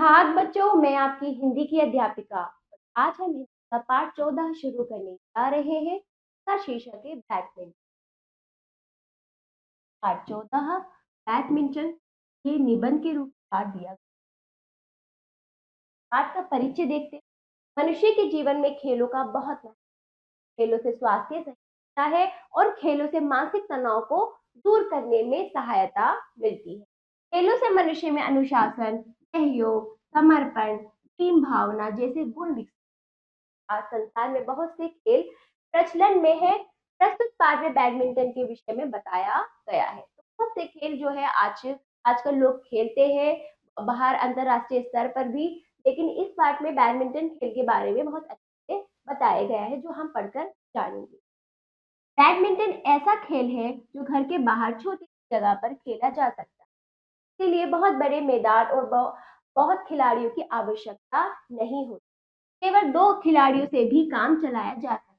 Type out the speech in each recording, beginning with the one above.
सुप्रभात बच्चों, मैं आपकी हिंदी की अध्यापिका। आज हम हिंदी का पाठ 14 शुरू करने जा रहे हैं। इसका शीर्षक है बैडमिंटन। पाठ 14 बैडमिंटन ये निबंध के रूप में पाठ दिया गया। पाठ का परिचय देखते हैं। मनुष्य के जीवन में खेलों का बहुत महत्व। खेलों से स्वास्थ्य सही रहता है और खेलों से मानसिक तनाव को दूर करने में सहायता मिलती है। खेलों से मनुष्य में अनुशासन, सहयोग, समर्पण, टीम भावना जैसे गुण विकसित। आज संसार में बहुत से खेल प्रचलन में है। प्रस्तुत पाठ में बैडमिंटन के विषय में बताया गया है। तो बहुत से खेल जो है आजकल लोग खेलते हैं बाहर अंतरराष्ट्रीय स्तर पर भी। लेकिन इस पाठ में बैडमिंटन खेल के बारे में बहुत अच्छे से बताया गया है जो हम पढ़कर जानेंगे। बैडमिंटन ऐसा खेल है जो घर के बाहर छोटी जगह पर खेला जा सकता है। इसके लिए बहुत बड़े मैदान और बहुत खिलाड़ियों की आवश्यकता नहीं होती। केवल 2 खिलाड़ियों से भी काम चलाया जा सकता है।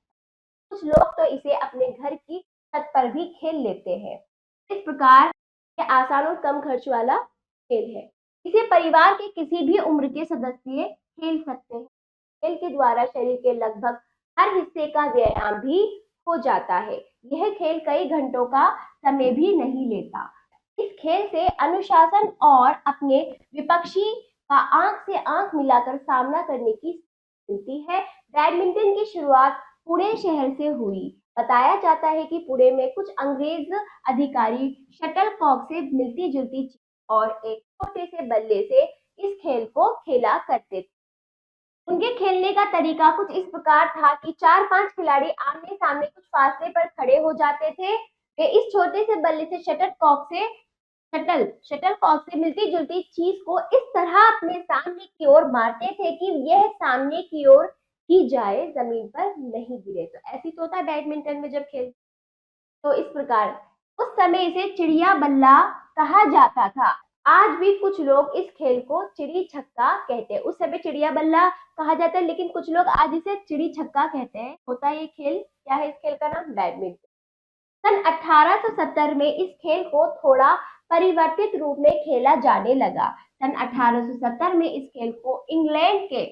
कुछ लोग तो इसे अपने घर की छत पर भी खेल लेते हैं। इस प्रकार ये आसान और कम खर्च वाला खेल है। इसे परिवार के किसी भी उम्र के सदस्य खेल सकते हैं। खेल के द्वारा शरीर के लगभग हर हिस्से का व्यायाम भी हो जाता है। यह खेल कई घंटों का समय भी नहीं लेता। इस खेल से अनुशासन और अपने विपक्षी का आंख से आंख मिलाकर सामना करने की मिलती है। बैडमिंटन की शुरुआत पुणे शहर से हुई। बताया जाता है कि पुणे में कुछ अंग्रेज अधिकारी शटल कॉक से मिलती जुलती चीज और एक छोटे से बल्ले से इस खेल को खेला करते थे। उनके खेलने का तरीका कुछ इस प्रकार था कि 4-5 खिलाड़ी आमने सामने कुछ फासले पर खड़े हो जाते थे। वे इस छोटे से बल्ले से शटल कॉक से मिलती जुलती चीज को इस तरह अपने सामने की ओर मारते थे कि यह सामने की ओर ही जाए, जमीन पर नहीं गिरे। तो ऐसी तो होता है बैडमिंटन में जब खेल। तो इस प्रकार उस समय इसे चिड़िया बल्ला कहा जाता था। आज भी कुछ लोग इस खेल को चिड़ी छक्का कहते हैं। उस समय चिड़िया बल्ला कहा जाता है लेकिन कुछ लोग आज इसे चिड़ी छक्का कहते हैं। होता है ये खेल, क्या है इस खेल का नाम? बैडमिंटन। सन 1870 में इस खेल को थोड़ा परिवर्तित रूप में खेला जाने लगा। सन 1870 में इस खेल को इंग्लैंड के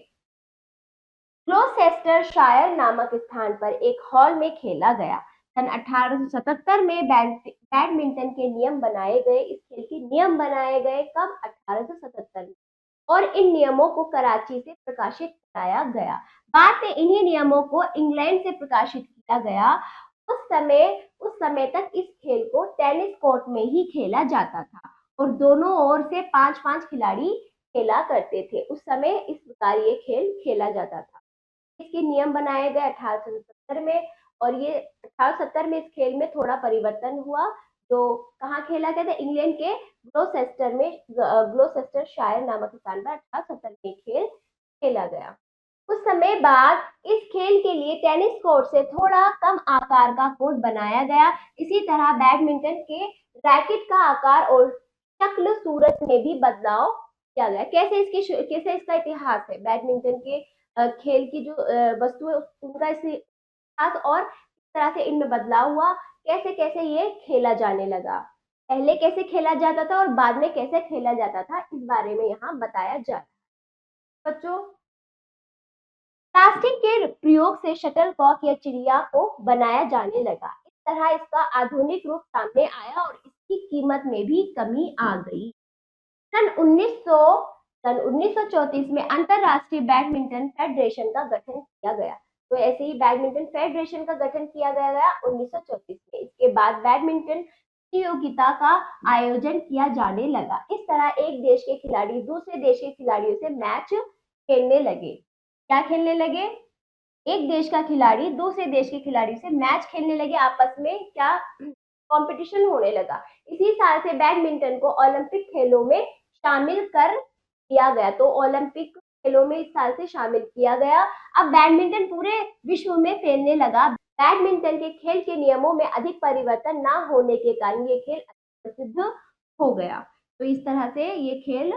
ग्लोसेस्टरशायर नामक स्थान पर एक हॉल में खेला गया। सन 1877 में बैडमिंटन के नियम बनाए गए। इस खेल के नियम बनाए गए कब? 1877 में। और इन नियमों को कराची से प्रकाशित कराया गया। बाद में इन्हीं नियमों को इंग्लैंड से प्रकाशित किया गया। उस समय तक इस खेल को टेनिस कोर्ट में ही खेला जाता था और दोनों ओर से 5-5 खिलाड़ी खेला करते थे। उस समय इस प्रकार ये खेल खेला जाता था। इसके नियम बनाए गए 1870 में और ये 1870 में इस खेल में थोड़ा परिवर्तन हुआ। जो कहाँ खेला गया था? इंग्लैंड के ग्लोसेस्टर शायर नामक स्थान पर 1870 में खेल खेला गया। कुछ समय बाद इस खेल के लिए टेनिस कोर्ट से थोड़ा कम आकार का कोर्ट बनाया गया। इसी तरह बैडमिंटन के रैकेट का आकार और शक्ल सूरत में भी बदलाव किया गया। कैसे इसका इतिहास है? बैडमिंटन के खेल की जो वस्तु है उनका इतिहास और इस तरह से इनमें बदलाव हुआ। कैसे कैसे ये खेला जाने लगा, पहले कैसे खेला जाता था और बाद में कैसे खेला जाता था, इस बारे में यहाँ बताया जा रहा है। बच्चों, प्लास्टिक के प्रयोग से शटलकॉक या चिड़िया को बनाया जाने लगा। इस तरह इसका आधुनिक रूप सामने आया और इसकी कीमत में भी कमी आ गई। सन 1934 में अंतरराष्ट्रीय बैडमिंटन फेडरेशन का गठन किया गया। तो ऐसे ही बैडमिंटन फेडरेशन का गठन किया गया 1934 में। इसके बाद बैडमिंटन प्रतियोगिता का आयोजन किया जाने लगा। इस तरह एक देश के खिलाड़ी दूसरे देश के खिलाड़ियों से मैच खेलने लगे। क्या खेलने लगे? एक देश का खिलाड़ी दूसरे देश के खिलाड़ी से मैच खेलने लगे। आपस में क्या कंपटीशन होने लगा। इसी साल से बैडमिंटन को ओलंपिक खेलों में शामिल कर दिया गया। तो ओलंपिक खेलों में इस साल से शामिल किया गया। अब बैडमिंटन पूरे विश्व में फैलने लगा। बैडमिंटन के खेल के नियमों में अधिक परिवर्तन न होने के कारण ये खेल प्रसिद्ध हो गया। तो इस तरह से ये खेल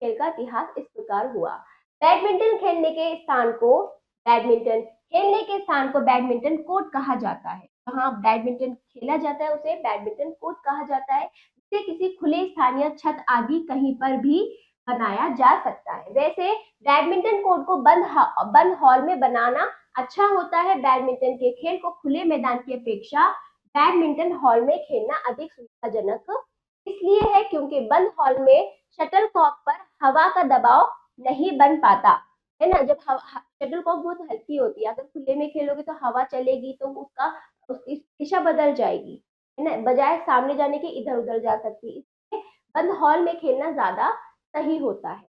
का इतिहास इस प्रकार हुआ। बैडमिंटन खेलने के स्थान को बैडमिंटन कोर्ट कहा जाता है। जहाँ बैडमिंटन खेला जाता है उसे बैडमिंटन कोर्ट कहा जाता है। इसे किसी खुले स्थान या छत आदि कहीं पर भी बनाया जा सकता है। वैसे बैडमिंटन कोर्ट को बंद हॉल में बनाना अच्छा होता है। बैडमिंटन के खेल को खुले मैदान की अपेक्षा बैडमिंटन हॉल में खेलना अधिक सुविधाजनक इसलिए है क्योंकि बंद हॉल में शटलकॉक पर हवा का दबाव नहीं बन पाता है ना। जब शटलकॉक बहुत हल्की होती है, अगर खुले में खेलोगे तो हवा चलेगी तो उसकी दिशा बदल जाएगी, है ना, बजाय सामने जाने के इधर उधर जा सकती है। इसलिए बंद हॉल में खेलना ज्यादा सही होता है।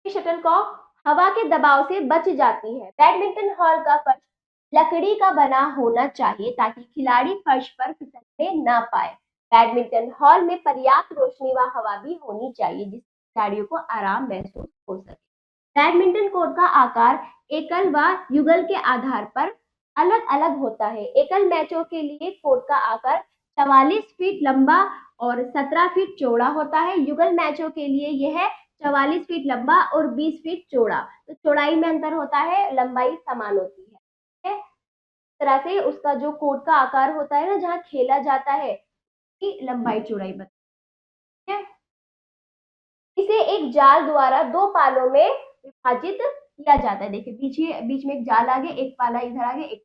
शटलकॉक हवा के दबाव से बच जाती है। बैडमिंटन हॉल का फर्श लकड़ी का बना होना चाहिए ताकि खिलाड़ी फर्श पर फिसलने ना पाए। बैडमिंटन हॉल में पर्याप्त रोशनी व हवा भी होनी चाहिए जिससे खिलाड़ियों को आराम महसूस हो सके। बैडमिंटन कोर्ट का आकार एकल व युगल के आधार पर अलग अलग होता है। एकल मैचों के लिए कोर्ट का आकार 44 फीट लंबा और 17 फीट चौड़ा होता है। युगल मैचों के लिए यह 44 फीट लंबा और 20 फीट चौड़ा, तो चौड़ाई में अंतर होता है, लंबाई समान होती है। इस तरह से उसका जो कोर्ट का आकार होता है ना, जहाँ खेला जाता है, की लंबाई चौड़ाई बताती है। इसे एक जाल द्वारा दो पालों में विभाजित किया जाता है। देखिए बीच में एक जाल आगे, एक पाला इधर आगे, एक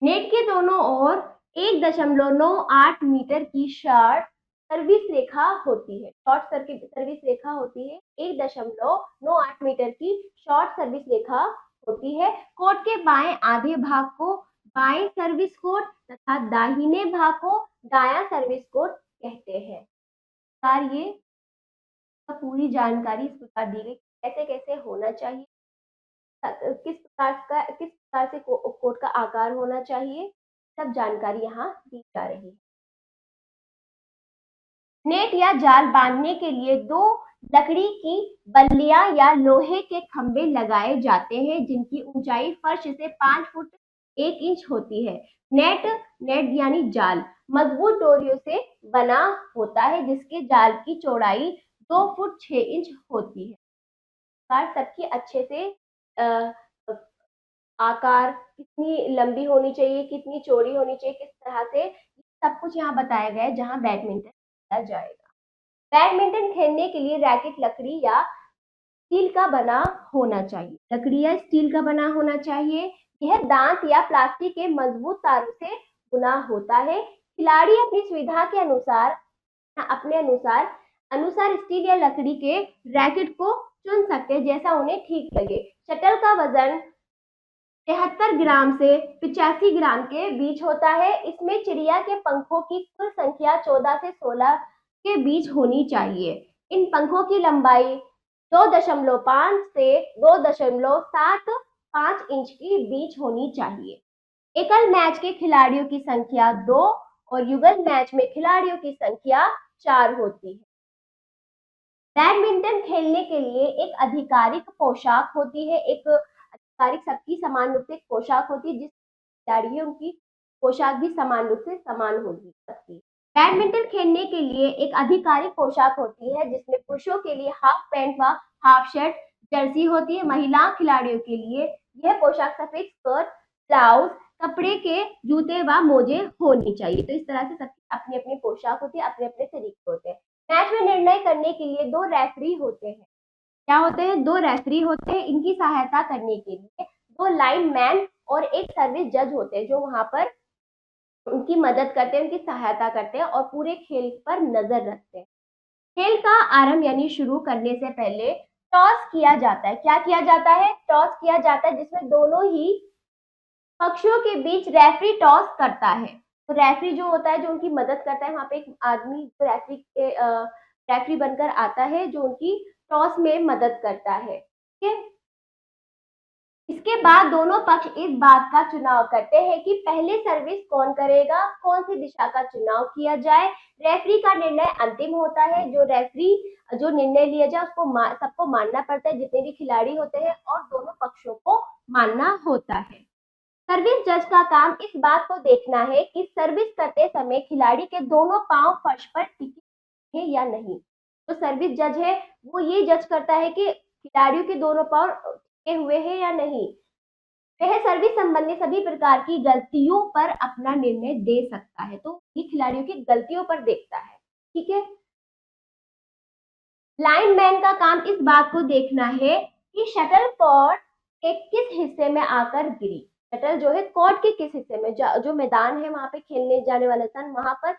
नेट के दोनों ओर 1.98 मीटर की शॉर्ट सर्विस रेखा होती है। शॉर्ट सर्विस रेखा होती है 1.98 मीटर की शॉर्ट सर्विस रेखा होती है। कोर्ट के बाएं आधे भाग को बाएं सर्विस कोर्ट तथा दाहिने भाग को दायां सर्विस कोर्ट कहते हैं। ये पूरी जानकारी इस प्रकार दी गई, कैसे कैसे होना चाहिए, किस प्रकार से कोर्ट का आकार होना चाहिए, सब जानकारी यहाँ दी जा रही है। नेट या जाल बांधने के लिए दो लकड़ी की बल्लियां या लोहे के खंभे लगाए जाते हैं जिनकी ऊंचाई फर्श से 5 फुट 1 इंच होती है। नेट यानी जाल मजबूत डोरियों से बना होता है जिसके जाल की चौड़ाई 2 फुट 6 इंच होती है। सबकी अच्छे से आकार कितनी लंबी होनी चाहिए, कितनी चौड़ी होनी चाहिए, किस तरह से, सब कुछ यहाँ बताया गया है जहाँ बैडमिंटन खेला जाएगा। बैडमिंटन खेलने के लिए रैकेट लकड़ी या स्टील का बना होना चाहिए। लकड़ी या स्टील का बना होना चाहिए। यह दांत या प्लास्टिक के मजबूत तारों से बुना होता है। खिलाड़ी अपनी सुविधा के अनुसार अपने अनुसार स्टील या लकड़ी के रैकेट को चुन सकते हैं जैसा उन्हें ठीक लगे। शटल का वजन 73 ग्राम से 85 ग्राम के बीच होता है। इसमें चिड़िया के पंखों की कुल संख्या 14 से 16 के बीच होनी चाहिए। इन पंखों की लंबाई 2.5 से 2.75 इंच के बीच होनी चाहिए। एकल मैच के खिलाड़ियों की संख्या 2 और युगल मैच में खिलाड़ियों की संख्या 4 होती है। बैडमिंटन खेलने के लिए एक आधिकारिक पोशाक होती है। एक आधिकारिक सबकी समान रूप से पोशाक होती है, जिस खिलाड़ियों की पोशाक भी समान रूप से समान होगी सबकी। बैडमिंटन खेलने के लिए एक आधिकारिक पोशाक होती है जिसमें पुरुषों के लिए हाफ पैंट व हाफ शर्ट जर्सी होती है। महिला खिलाड़ियों के लिए यह पोशाक सफेद स्कर्ट, ब्लाउज, कपड़े के जूते व मोजे होनी चाहिए। तो इस तरह से सबकी अपनी अपनी पोशाक होती है, अपने अपने तरीके होते हैं। मैच में निर्णय करने के लिए 2 रेफरी होते हैं। क्या होते हैं? 2 रेफरी होते हैं। इनकी सहायता करने के लिए 2 लाइन मैन और एक सर्विस जज होते हैं जो वहां पर उनकी मदद करते हैं, उनकी सहायता करते हैं और पूरे खेल पर नजर रखते हैं। खेल का आरंभ यानी शुरू करने से पहले टॉस किया जाता है। क्या किया जाता है? टॉस किया जाता है जिसमें दोनों ही पक्षों के बीच रेफरी टॉस करता है। तो रेफरी जो होता है, जो उनकी मदद करता है, वहां पे एक आदमी जो रेफरी बनकर आता है जो उनकी टॉस में मदद करता है। ठीक है। इसके बाद दोनों पक्ष इस बात का चुनाव करते हैं कि पहले सर्विस कौन करेगा, कौन सी दिशा का चुनाव किया जाए। रेफरी का निर्णय अंतिम होता है। जो निर्णय लिया जाए उसको सबको मानना पड़ता है, जितने भी खिलाड़ी होते हैं, और दोनों पक्षों को मानना होता है। सर्विस जज का काम इस बात को देखना है कि सर्विस करते समय खिलाड़ी के दोनों पांव फर्श पर टिके हैं या नहीं। जो सर्विस जज है वो ये जज करता है कि खिलाड़ियों के दोनों पांव टिके हुए हैं या नहीं। वह सर्विस संबंधी सभी प्रकार की गलतियों पर अपना निर्णय दे सकता है। तो ये खिलाड़ियों की गलतियों पर देखता है। ठीक है। लाइनमैन का काम इस बात को देखना है कि शटल कॉर्क के किस हिस्से में आकर गिरी। शटल जो है कोर्ट के किस हिस्से में, जो मैदान है वहां पे खेलने जाने वाला स्थान, वहां पर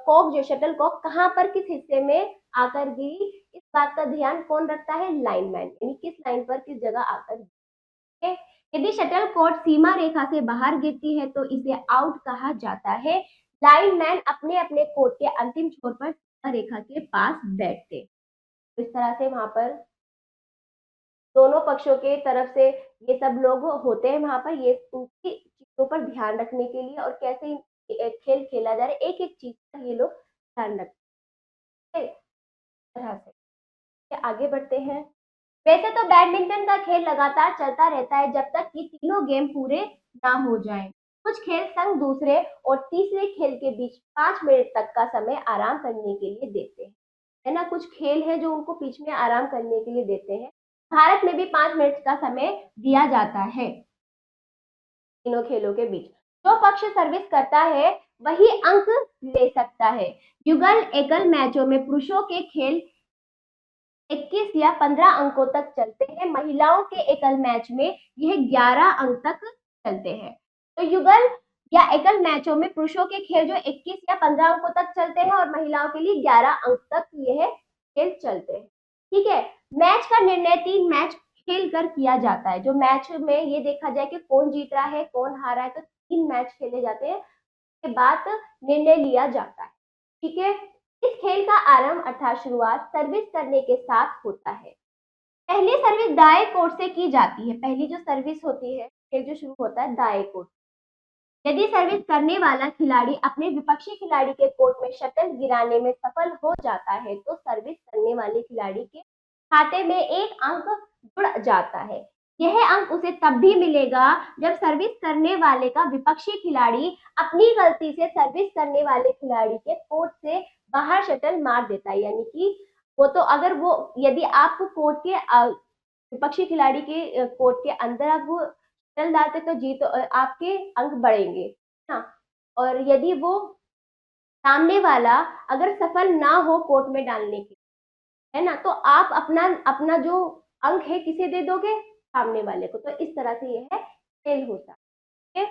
कॉक जो शटल कॉक कहाँ पर किस हिस्से में आकर गिरी, इस बात का ध्यान कौन रखता है, लाइनमैन, यानी किस लाइन पर किस जगह आकर गिरी। यदि शटल कॉक सीमा रेखा से बाहर गिरती है तो इसे आउट कहा जाता है। लाइनमैन अपने अपने कोर्ट के अंतिम छोर पर सीमा रेखा के पास बैठते। इस तरह से वहां पर दोनों पक्षों के तरफ से ये सब लोग होते हैं वहां पर, ये उनकी चीजों पर ध्यान रखने के लिए और कैसे खेल खेला जा रहा है एक एक चीज का ये लोग ध्यान रखते हैं। इस तरह से आगे बढ़ते हैं। वैसे तो बैडमिंटन का खेल लगातार चलता रहता है जब तक कि तीनों गेम पूरे ना हो जाएं। कुछ खेल संघ दूसरे और तीसरे खेल के बीच 5 मिनट तक का समय आराम करने के लिए देते हैं, है ना। कुछ खेल है जो उनको बीच में आराम करने के लिए देते हैं। भारत में भी 5 मिनट का समय दिया जाता है तीनों खेलों के बीच। जो पक्ष सर्विस करता है वही अंक ले सकता है। युगल एकल मैचों में पुरुषों के खेल 21 या 15 अंकों तक चलते हैं। महिलाओं के एकल मैच में यह 11 अंक तक चलते हैं। तो युगल या एकल मैचों में पुरुषों के खेल जो 21 या 15 अंकों तक चलते हैं और महिलाओं के लिए 11 अंक तक यह खेल चलते हैं। ठीक है। मैच का निर्णय 3 मैच खेल कर किया जाता है। जो मैच में ये देखा जाए कि कौन जीत रहा है कौन हारा है, तो 3 मैच खेले जाते हैं, उसके बाद निर्णय लिया जाता है। ठीक है। इस खेल का आरंभ अर्थात शुरुआत सर्विस करने के साथ होता है। पहली सर्विस दाएं कोर्ट से की जाती है। पहली जो सर्विस होती है, खेल जो शुरू होता है दाएं कोर्ट। यदि सर्विस करने वाला खिलाड़ी अपने विपक्षी खिलाड़ी के कोर्ट में शटल गिराने में सफल हो जाता है तो सर्विस करने वाले खिलाड़ी के खाते में 1 अंक जुड़ जाता है। यह अंक उसे तब भी मिलेगा जब सर्विस करने वाले का विपक्षी खिलाड़ी अपनी गलती से सर्विस करने वाले खिलाड़ी के कोर्ट से बाहर शटल मार देता है। यानी कि वो तो अगर वो यदि आप कोर्ट के विपक्षी खिलाड़ी के कोर्ट के अंदर आप वो शटल डालते तो जीत आपके अंक बढ़ेंगे ना। और यदि वो सामने वाला अगर सफल ना हो कोर्ट में डालने के, है ना, तो आप अपना अपना जो अंक है किसे दे दोगे, सामने वाले को। तो इस तरह से यह खेल होता है।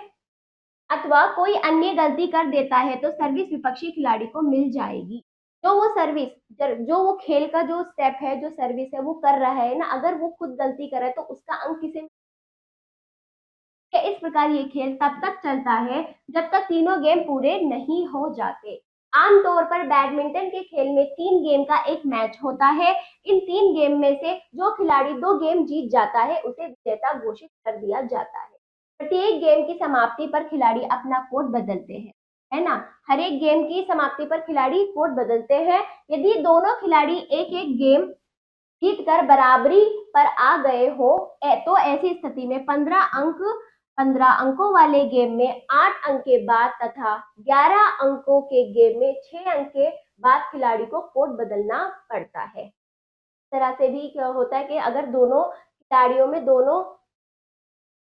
अथवा कोई अन्य गलती कर देता है तो सर्विस विपक्षी खिलाड़ी को मिल जाएगी। जो वो सर्विस, जो वो खेल का जो स्टेप है, जो सर्विस है वो कर रहा है ना, अगर वो खुद गलती कर रहा है तो उसका अंक किसे। इस प्रकार ये खेल तब तक चलता है जब तक तीनों गेम पूरे नहीं हो जाते। आमतौर पर बैडमिंटन के खेल में 3 गेम का एक मैच होता है। इन 3 गेम में से जो खिलाड़ी 2 गेम जीत जाता है उसे विजेता घोषित कर दिया जाता है। प्रत्येक गेम की समाप्ति पर खिलाड़ी अपना कोर्ट बदलते हैं, है ना। हर एक गेम की समाप्ति पर खिलाड़ी कोर्ट बदलते हैं। यदि दोनों खिलाड़ी एक एक गेम जीत कर बराबरी पर आ गए हो तो ऐसी स्थिति में 15 अंकों वाले गेम में 8 अंक के बाद तथा 11 अंकों के गेम में 6 अंक के बाद खिलाड़ी को कोर्ट बदलना पड़ता है। इस तरह से भी क्या होता है कि अगर दोनों खिलाड़ियों में, दोनों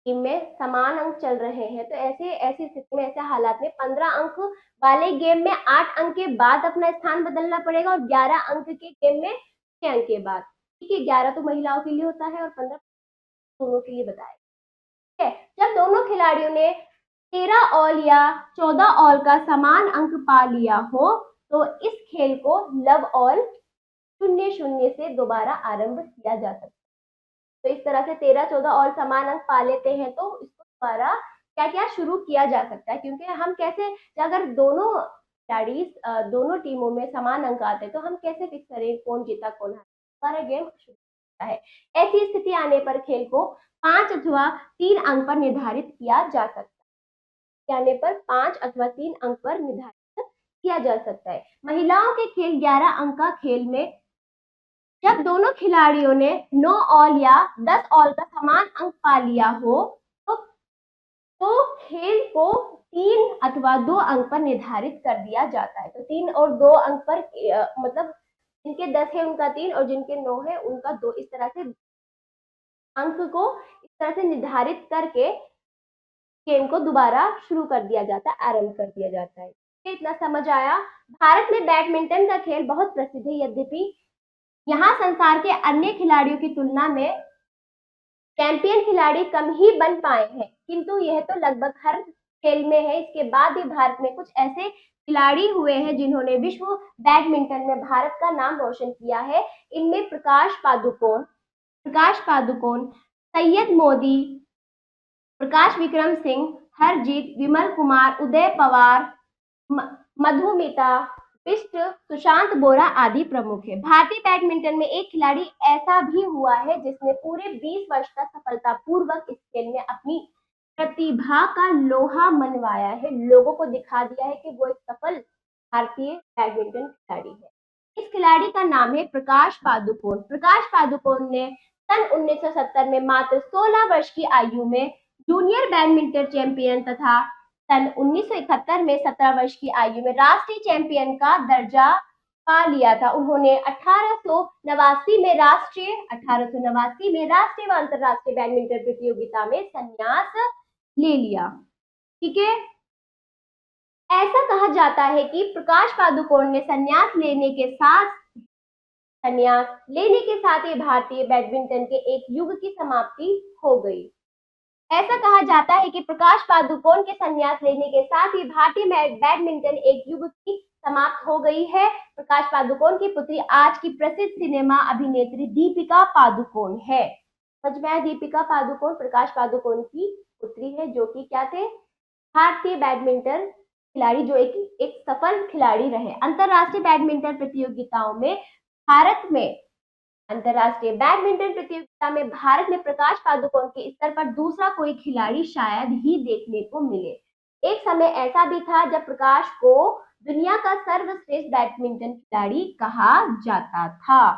टीम में समान अंक चल रहे हैं तो ऐसी स्थिति में, ऐसे हालात में 15 अंक वाले गेम में 8 अंक के बाद अपना स्थान बदलना पड़ेगा और 11 अंक के गेम में 6 अंक के बाद। ठीक है। 11 तो महिलाओं के लिए होता है और 15 दोनों के लिए बताया। ठीक है। जब दोनों खिलाड़ियों ने 13 ऑल या 14 ऑल का समान अंक पा लिया हो तो इस खेल को लव ऑल 0-0 से दोबारा आरंभ किया जा सकता है। तो इस तरह से 13-14 और समान अंक पा लेते हैं तो इसको दोबारा क्या क्या शुरू किया जा सकता है। क्योंकि हम कैसे, अगर दोनों खिलाड़ी दोनों टीमों में समान अंक आते हैं तो हम कैसे फिक्स करें कौन जीता कौन हारा, हमारा गेम शुरू होता है। ऐसी स्थिति आने पर खेल को 5 अथवा 3 अंक पर निर्धारित किया जा सकता है। आने पर 5 अथवा 3 अंक पर निर्धारित किया जा सकता है। महिलाओं के खेल 11 अंक का खेल में जब दोनों खिलाड़ियों ने 9 ऑल या 10 ऑल का समान अंक पा लिया हो तो खेल को 3 अथवा 2 अंक पर निर्धारित कर दिया जाता है। तो 3 और 2 अंक पर मतलब जिनके 10 है उनका 3 और जिनके 9 है उनका 2, इस तरह से अंक को इस तरह से निर्धारित करके गेम को दोबारा शुरू कर दिया जाता है, आरंभ कर दिया जाता है। इतना समझ आया। भारत में बैडमिंटन का खेल बहुत प्रसिद्ध है। यद्यपि यहाँ संसार के अन्य खिलाड़ियों की तुलना में चैंपियन खिलाड़ी कम ही बन पाए हैं, किंतु यह तो लगभग हर खेल में है। इसके बाद भी भारत में कुछ ऐसे खिलाड़ी हुए हैं जिन्होंने विश्व बैडमिंटन में भारत का नाम रोशन किया है। इनमें प्रकाश पादुकोण, सैयद मोदी, प्रकाश विक्रम सिंह, हरजीत, विमल कुमार, उदय पवार, मधुमिता बिष्ट, सुशांत बोरा आदि प्रमुख है। भारतीय बैडमिंटन में एक खिलाड़ी ऐसा भी हुआ है जिसने पूरे 20 वर्ष तक सफलतापूर्वक इस खेल में अपनी प्रतिभा का लोहा मनवाया है, लोगों को दिखा दिया है कि वो एक सफल भारतीय बैडमिंटन खिलाड़ी है। इस खिलाड़ी का नाम है प्रकाश पादुकोण। प्रकाश पादुकोण ने सन 1970 में मात्र 16 वर्ष की आयु में जूनियर बैडमिंटन चैंपियन तथा सन 1971 में 17 वर्ष की आयु में राष्ट्रीय चैंपियन का दर्जा पा लिया था। उन्होंने 1889 में राष्ट्रीय व अंतरराष्ट्रीय बैडमिंटन प्रतियोगिता में संन्यास ले लिया। ठीक है, ऐसा कहा जाता है कि प्रकाश पादुकोण ने संन्यास लेने के साथ ही भारतीय बैडमिंटन के एक युग की समाप्ति हो गई। ऐसा कहा जाता है कि प्रकाश पादुकोण के संन्यास लेने के साथ ही भारतीय बैडमिंटन एक युग की समाप्त हो गई है। प्रकाश पादुकोण की पुत्री आज की प्रसिद्ध सिनेमा अभिनेत्री दीपिका पादुकोण है। समझ में आया? दीपिका पादुकोण प्रकाश पादुकोण की पुत्री है, जो कि क्या थे? भारतीय बैडमिंटन खिलाड़ी, जो एक सफल खिलाड़ी रहे। अंतरराष्ट्रीय बैडमिंटन प्रतियोगिताओं में भारत में प्रकाश पादुकोण के स्तर पर दूसरा कोई खिलाड़ी शायद ही देखने को मिले। एक समय ऐसा भी था जब प्रकाश को दुनिया का सर्वश्रेष्ठ बैडमिंटन खिलाड़ी कहा जाता था।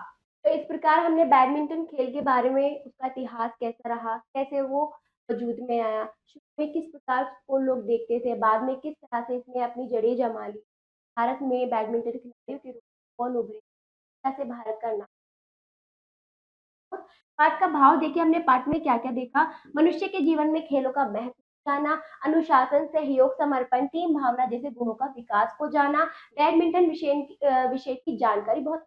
तो इस प्रकार हमने बैडमिंटन खेल के बारे में, उसका इतिहास कैसा रहा, कैसे वो वजूद में आया, शुरू में किस प्रकार को लोग देखते थे, बाद में किस तरह से इसने अपनी जड़ें जमा ली, भारत में बैडमिंटन खिलाड़ियों के रूप में कौन उभरे, कैसे भारत का नाम। पाठ का भाव देखिए, हमने पाठ में क्या क्या देखा। मनुष्य के जीवन में खेलों का महत्व जाना, अनुशासन, सहयोग, समर्पण, टीम भावना जैसे गुणों का विकास को जाना, बैडमिंटन विषय की जानकारी बहुत।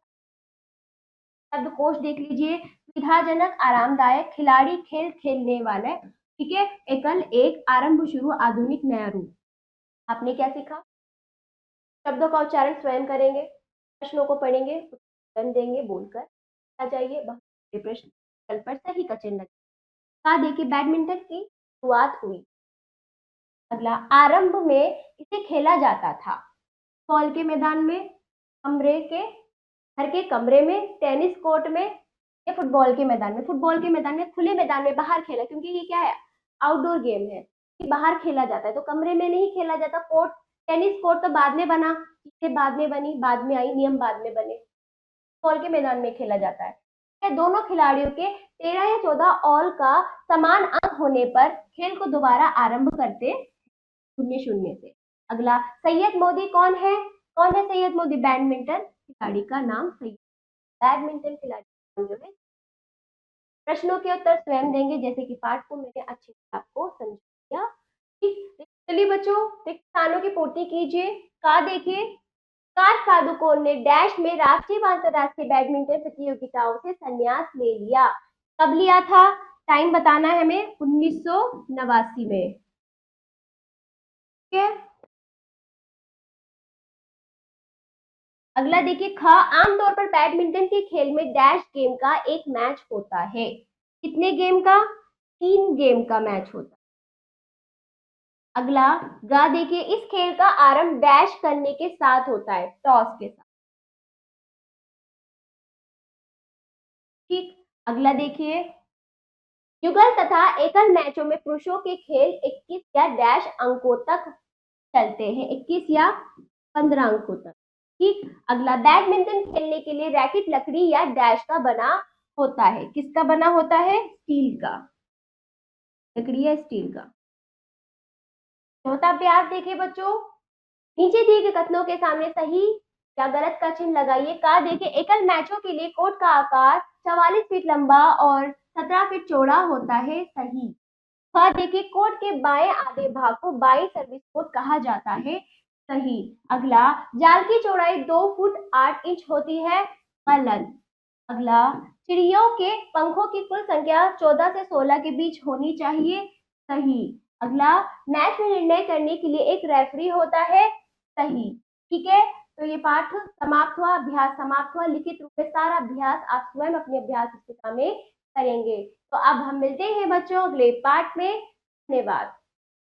शब्दकोश देख लीजिए, सुविधाजनक, आरामदायक, खिलाड़ी, खेल खेलने वाले, ठीक है, एकल, एक, आरंभ, शुरू, आधुनिक, नया रूप। आपने क्या सीखा? शब्दों का उच्चारण स्वयं करेंगे, प्रश्नों को पढ़ेंगे, उत्तर देंगे, बोलकर आ जाइए। बहुत प्रश्न कल पर सही का चिन्ह कहा। देखिए, बैडमिंटन की शुरुआत हुई। अगला, आरंभ में इसे खेला जाता था हॉल के मैदान में, घर के कमरे में, टेनिस कोर्ट में या फुटबॉल के मैदान में। फुटबॉल के मैदान में, खुले मैदान में बाहर खेला, क्योंकि ये क्या है? आउटडोर गेम है, ये बाहर खेला जाता है, तो कमरे में नहीं खेला जाता। कोर्ट, टेनिस कोर्ट तो बाद में बना, चीजें बाद में बनी, बाद में आई, नियम बाद में बने। फुटबॉल के मैदान में खेला जाता है। दोनों खिलाड़ियों के 13 या 14 ऑल का समान अंक होने पर खेल को दोबारा आरंभ करते 0-0 से। अगला, सैयद मोदी कौन है? सैयद मोदी? बैडमिंटन खिलाड़ी का नाम सैयद, बैडमिंटन खिलाड़ी जो है। प्रश्नों के उत्तर स्वयं देंगे, जैसे कि पाठ को मैंने अच्छे से आपको समझाया। ठीक, चलिए बच्चों, रिक्त स्थानों की पूर्ति कीजिए। का देखिए, प्रकाश पादुकोण ने डैश में राष्ट्रीय व अंतरराष्ट्रीय बैडमिंटन प्रतियोगिताओं से संन्यास ले लिया। कब लिया था? टाइम बताना है हमें, 1989 में। ठीक है, अगला देखिए, ख, आमतौर पर बैडमिंटन के खेल में डैश गेम का एक मैच होता है। कितने गेम का? 3 गेम का मैच होता है। अगला, गा देखिए, इस खेल का आरंभ डैश करने के साथ होता है, टॉस के साथ। ठीक, अगला देखिए, युगल तथा एकल मैचों में पुरुषों के खेल 21 या डैश अंकों तक चलते हैं, 21 या 15 अंकों तक। ठीक, अगला, बैडमिंटन खेलने के लिए रैकेट लकड़ी या डैश का बना होता है। किसका बना होता है? स्टील का, लकड़ी या स्टील का। चौथा अभ्यास देखिए बच्चों, नीचे दिए गए कथनों के सामने सही या गलत का चिन्ह लगाइए। का देखिए, एकल मैचों के लिए कोर्ट का आकार 44 फीट लंबा और 17 फीट चौड़ा होता है, सही। ख देखिए, कोर्ट के बाएं आधे भाग को बाई सर्विस कोर्ट कहा जाता है, सही। अगला, जाल की चौड़ाई 2 फुट 8 इंच होती है, गलत। अगला, चिड़ियों के पंखों की कुल संख्या 14 से 16 के बीच होनी चाहिए। सही। अगला, मैच में निर्णय करने के लिए एक रेफरी होता है। सही। ठीक है, तो ये पाठ समाप्त हुआ, अभ्यास समाप्त हुआ। लिखित रूप में सारा अभ्यास आप स्वयं अपने अभ्यास पुस्तिका में करेंगे। तो अब हम मिलते हैं बच्चों अगले पाठ में। धन्यवाद।